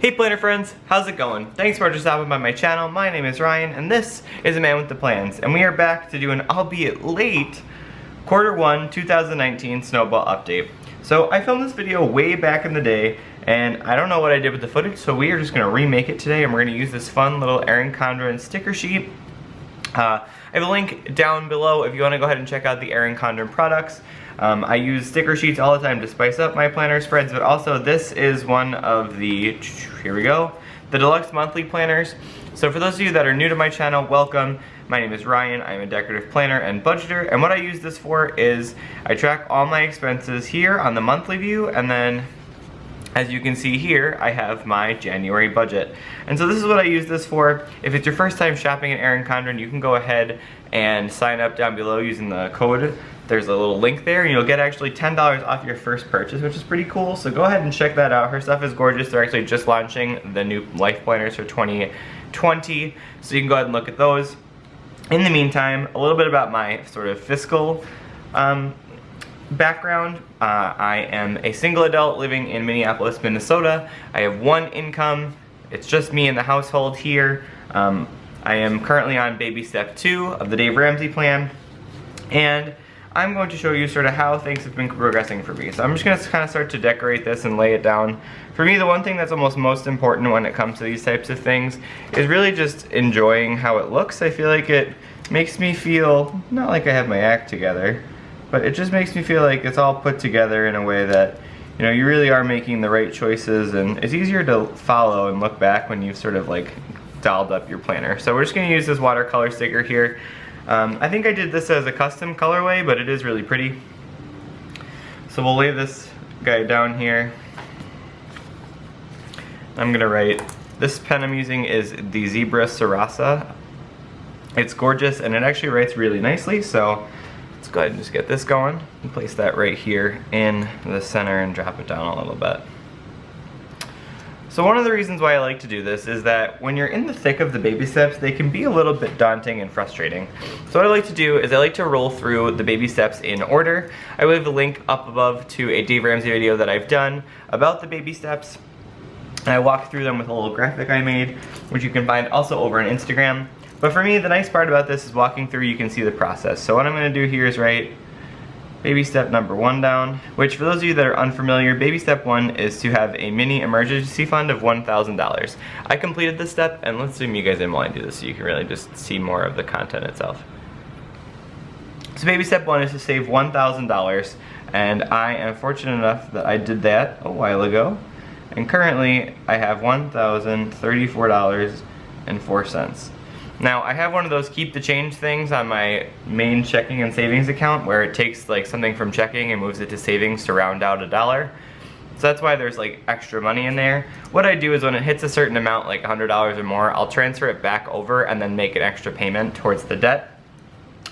Hey planner friends, how's it going? Thanks for just stopping by my channel. My name is Ryan and this is A Man with the Plans, and we are back to do an albeit late Q1 2019 Snowball update. So I filmed this video way back in the day and I don't know what I did with the footage, so we are just going to remake it today and we're going to use this fun little Erin Condren sticker sheet. I have a link down below if you want to go ahead and check out the Erin Condren products. I use sticker sheets all the time to spice up my planner spreads, but also this is one of the, here we go, the deluxe monthly planners. So for those of you that are new to my channel, welcome. My name is Ryan. I'm a decorative planner and budgeter, and what I use this for is I track all my expenses here on the monthly view, and then as you can see here, I have my January budget. And so this is what I use this for. If it's your first time shopping at Erin Condren, you can go ahead and sign up down below using the code. There's a little link there and you'll get actually $10 off your first purchase, which is pretty cool. So go ahead and check that out. Her stuff is gorgeous. They're actually just launching the new life planners for 2020. So you can go ahead and look at those. In the meantime, a little bit about my sort of fiscal background. I am a single adult living in Minneapolis, Minnesota. I have one income. It's just me in the household here. I am currently on baby step 2 of the Dave Ramsey plan, and I'm going to show you sort of how things have been progressing for me. So I'm just going to kind of start to decorate this and lay it down. For me, the one thing that's almost most important when it comes to these types of things is really just enjoying how it looks. I feel like it makes me feel, not like I have my act together, but it just makes me feel like it's all put together in a way that, you know, you really are making the right choices, and it's easier to follow and look back when you've sort of like dolled up your planner. So we're just going to use this watercolor sticker here. I think I did this as a custom colorway, but it is really pretty. So we'll lay this guy down here. I'm gonna write, this pen I'm using is the Zebra Sarasa. It's gorgeous and it actually writes really nicely, so let's go ahead and just get this going and place that right here in the center and drop it down a little bit. So one of the reasons why I like to do this is that when you're in the thick of the baby steps, they can be a little bit daunting and frustrating. So what I like to do is I like to roll through the baby steps in order. I will leave a link up above to a Dave Ramsey video that I've done about the baby steps. And I walk through them with a little graphic I made, which you can find also over on Instagram. But for me, the nice part about this is walking through, you can see the process. So what I'm going to do here is write baby step number 1 down, which for those of you that are unfamiliar, baby step 1 is to have a mini emergency fund of $1,000. I completed this step, and let's assume you guys didn't want to do this so you can really just see more of the content itself. So baby step 1 is to save $1,000, and I am fortunate enough that I did that a while ago, and currently I have $1,034.04. Now, I have one of those keep the change things on my main checking and savings account where it takes like something from checking and moves it to savings to round out $1. So that's why there's like extra money in there. What I do is when it hits a certain amount, like $100 or more, I'll transfer it back over and then make an extra payment towards the debt.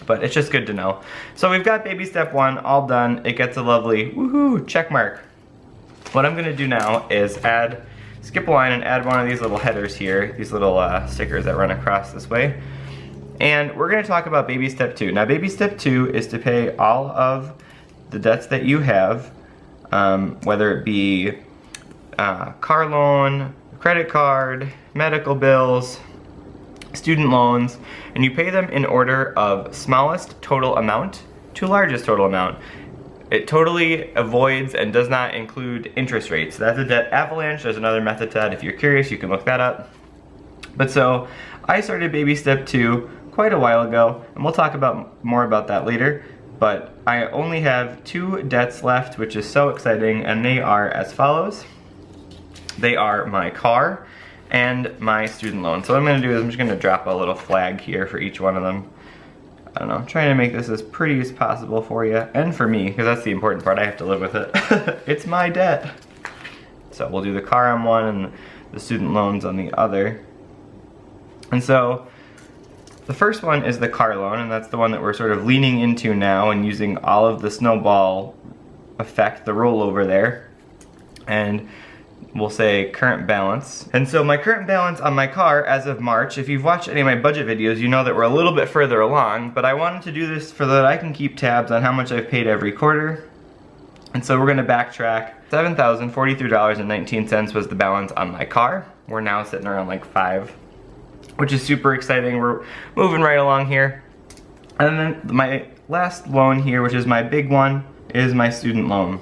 But it's just good to know. So we've got baby step 1 all done. It gets a lovely woohoo check mark. What I'm gonna do now is skip a line and add one of these little headers here, these little stickers that run across this way. And we're going to talk about baby step 2. Now baby step 2 is to pay all of the debts that you have, whether it be car loan, credit card, medical bills, student loans, and you pay them in order of smallest total amount to largest total amount. It totally avoids and does not include interest rates. So that's a debt avalanche. There's another method to that. If you're curious, you can look that up. But so I started baby step 2 quite a while ago, and we'll talk more about that later. But I only have 2 debts left, which is so exciting, and they are as follows. They are my car and my student loan. So what I'm gonna do is I'm just gonna drop a little flag here for each one of them. I don't know, I'm trying to make this as pretty as possible for you, and for me, because that's the important part, I have to live with it. It's my debt. So we'll do the car on one and the student loans on the other. And so, the first one is the car loan, and that's the one that we're sort of leaning into now and using all of the snowball effect, the rollover there. And we'll say current balance. And so my current balance on my car as of March, if you've watched any of my budget videos, you know that we're a little bit further along, but I wanted to do this so that I can keep tabs on how much I've paid every quarter. And so we're gonna backtrack. $7,043.19 was the balance on my car. We're now sitting around like 5, which is super exciting. We're moving right along here. And then my last loan here, which is my big one, is my student loan.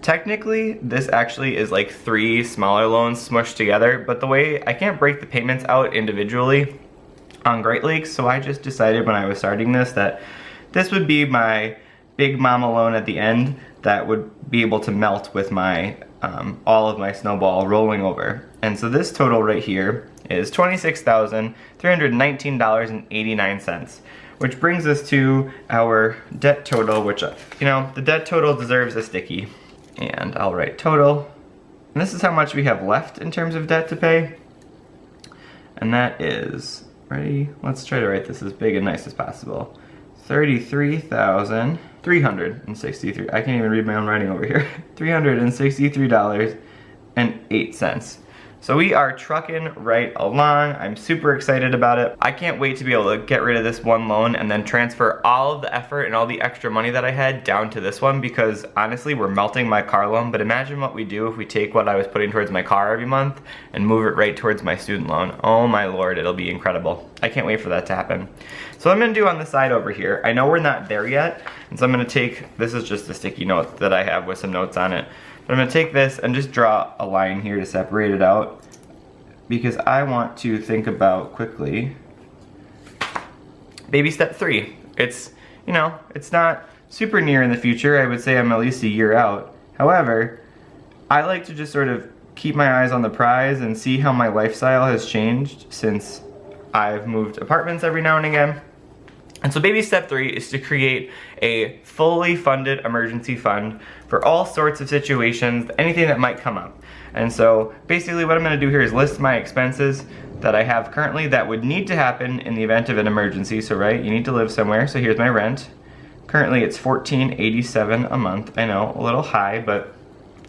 Technically, this actually is like 3 smaller loans smushed together, but the way I can't break the payments out individually on Great Lakes, so I just decided when I was starting this that this would be my big mama loan at the end that would be able to melt with my all of my Snowball rolling over. And so this total right here is $26,319.89, which brings us to our debt total, which, you know, the debt total deserves a sticky. And I'll write total. And this is how much we have left in terms of debt to pay. And that is, ready? Let's try to write this as big and nice as possible. $33,363. I can't even read my own writing over here. $363.08. So we are trucking right along. I'm super excited about it. I can't wait to be able to get rid of this one loan and then transfer all of the effort and all the extra money that I had down to this one, because honestly, we're melting my car loan, but imagine what we do if we take what I was putting towards my car every month and move it right towards my student loan. Oh my Lord, it'll be incredible. I can't wait for that to happen. So what I'm gonna do on the side over here, I know we're not there yet, and so I'm gonna take, this is just a sticky note that I have with some notes on it. But I'm gonna take this and just draw a line here to separate it out, because I want to think about quickly baby step 3. It's, you know, it's not super near in the future. I would say I'm at least a year out. However, I like to just sort of keep my eyes on the prize and see how my lifestyle has changed since I've moved apartments every now and again. And so baby step 3 is to create a fully funded emergency fund for all sorts of situations, anything that might come up. And so basically what I'm gonna do here is list my expenses that I have currently that would need to happen in the event of an emergency. So right, you need to live somewhere. So here's my rent. Currently it's $14.87 a month. I know, a little high, but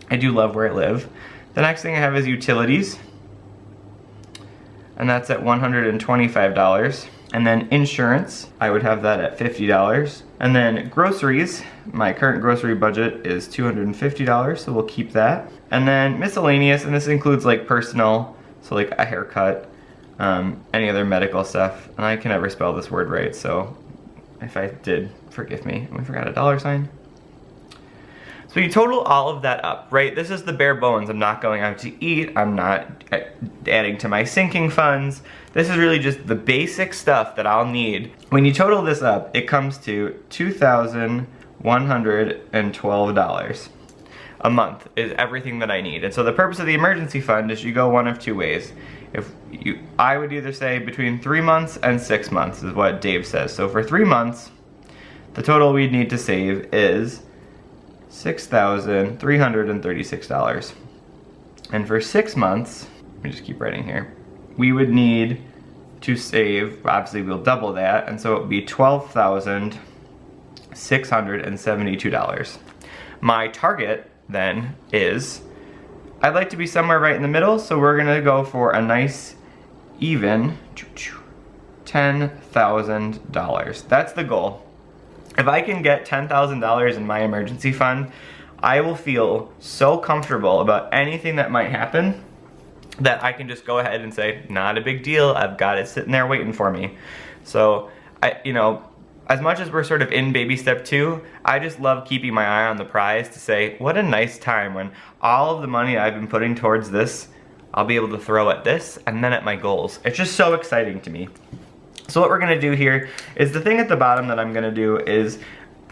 I do love where I live. The next thing I have is utilities, and that's at $125. And then insurance, I would have that at $50. And then groceries, my current grocery budget is $250, so we'll keep that. And then miscellaneous, and this includes like personal, so like a haircut, any other medical stuff. And I can never spell this word right, so if I did, forgive me. We forgot a $sign. So you total all of that up, right? This is the bare bones. I'm not going out to eat. I'm not adding to my sinking funds. This is really just the basic stuff that I'll need. When you total this up, it comes to $2,112 a month is everything that I need. And so the purpose of the emergency fund is you go one of 2 ways. I would either say between 3 months and 6 months is what Dave says. So for 3 months, the total we'd need to save is $6,336. And for 6 months, let me just keep writing here, we would need to save, obviously we'll double that, and so it would be $12,672. My target then is, I'd like to be somewhere right in the middle, so we're gonna go for a nice even $10,000. That's the goal. If I can get $10,000 in my emergency fund, I will feel so comfortable about anything that might happen that I can just go ahead and say, not a big deal, I've got it sitting there waiting for me. So, you know, as much as we're sort of in baby step 2, I just love keeping my eye on the prize to say, what a nice time when all of the money I've been putting towards this, I'll be able to throw at this and then at my goals. It's just so exciting to me. So what we're gonna do here is the thing at the bottom that I'm gonna do is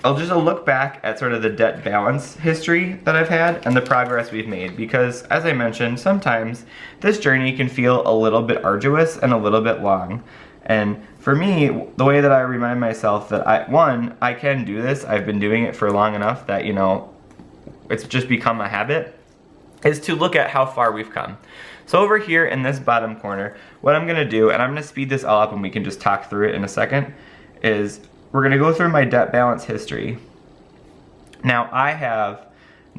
I'll just look back at sort of the debt balance history that I've had and the progress we've made, because as I mentioned, sometimes this journey can feel a little bit arduous and a little bit long. And for me, the way that I remind myself that I can do this, I've been doing it for long enough that, you know, it's just become a habit, is to look at how far we've come. So over here in this bottom corner, what I'm gonna do, and I'm gonna speed this all up and we can just talk through it in a second, is we're gonna go through my debt balance history. Now I have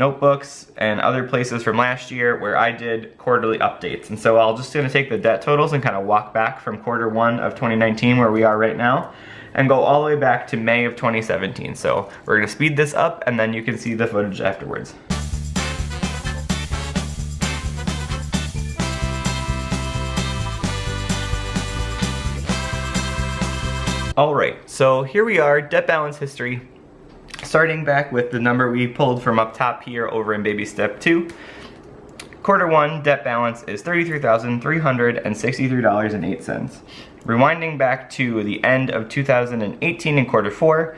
notebooks and other places from last year where I did quarterly updates. And so I'll just gonna take the debt totals and kind of walk back from Q1 of 2019 where we are right now and go all the way back to May of 2017. So we're gonna speed this up and then you can see the footage afterwards. Alright, so here we are, debt balance history. Starting back with the number we pulled from up top here over in baby step 2. Q1 debt balance is $33,363.08. Rewinding back to the end of 2018 in Q4,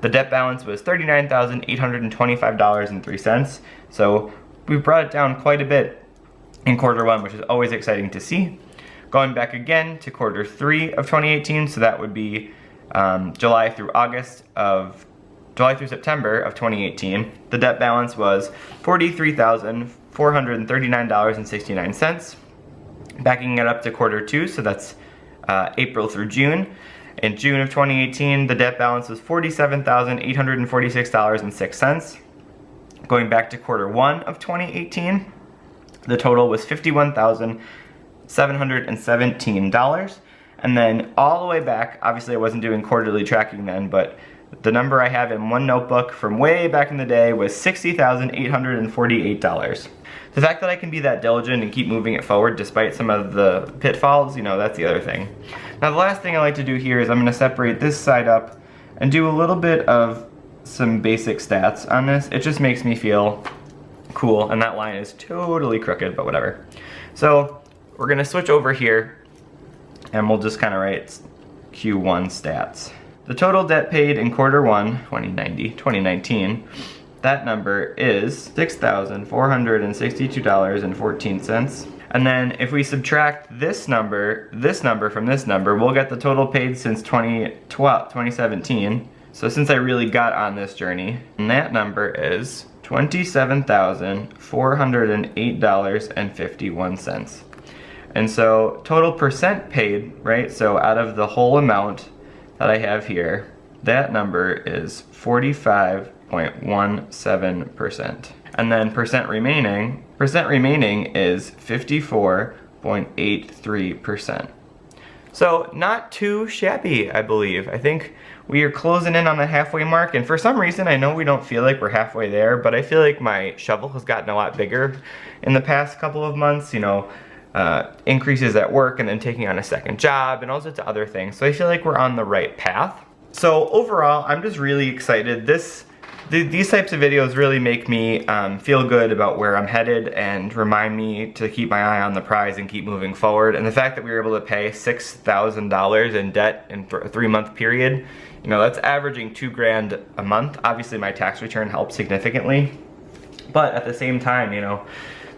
the debt balance was $39,825.03. So we brought it down quite a bit in Q1, which is always exciting to see. Going back again to Q3 of 2018, so that would be July through September of 2018, the debt balance was $43,439.69. Backing it up to Q2, so that's April through June. In June of 2018, the debt balance was $47,846.06. Going back to Q1 of 2018, the total was $51,717. And then all the way back, obviously I wasn't doing quarterly tracking then, but the number I have in one notebook from way back in the day was $60,848. The fact that I can be that diligent and keep moving it forward despite some of the pitfalls, you know, that's the other thing. Now the last thing I like to do here is I'm going to separate this side up and do a little bit of some basic stats on this. It just makes me feel cool, and that line is totally crooked, but whatever. So we're going to switch over here and we'll just kind of write Q1 stats. The total debt paid in Q1 2019, that number is $6,462.14. And then if we subtract this number from this number, we'll get the total paid since 2017. So since I really got on this journey, and that number is $27,408.51. And so total percent paid, right? So out of the whole amount that I have here, that number is 45.17%. And then percent remaining is 54.83%. So not too shabby, I believe. I think we are closing in on the halfway mark, and for some reason, I know we don't feel like we're halfway there, but I feel like my shovel has gotten a lot bigger in the past couple of months, you know, increases at work and then taking on a second job and all sorts of other things. So I feel like we're on the right path. So overall, I'm just really excited. These types of videos really make me feel good about where I'm headed and remind me to keep my eye on the prize and keep moving forward. And the fact that we were able to pay $6,000 in debt in a 3-month period, you know, that's averaging $2 grand a month. Obviously my tax return helped significantly, but at the same time, you know,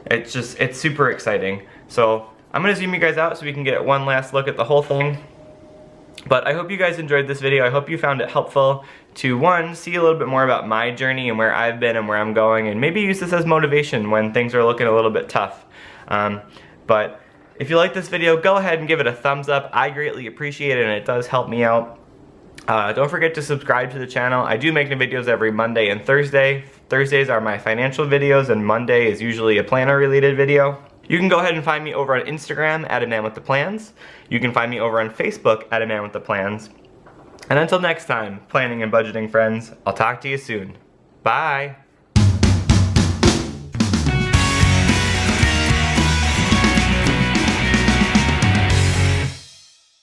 it's super exciting. So I'm gonna zoom you guys out so we can get one last look at the whole thing. But I hope you guys enjoyed this video. I hope you found it helpful to, one, see a little bit more about my journey and where I've been and where I'm going, and maybe use this as motivation when things are looking a little bit tough. But if you like this video, go ahead and give it a thumbs up. I greatly appreciate it and it does help me out. Don't forget to subscribe to the channel. I do make new videos every Monday and Thursday. Thursdays are my financial videos and Monday is usually a planner related video. You can go ahead and find me over on Instagram at @AManWithThePlans. You can find me over on Facebook at @AManWithThePlans. And until next time, planning and budgeting friends, I'll talk to you soon. Bye!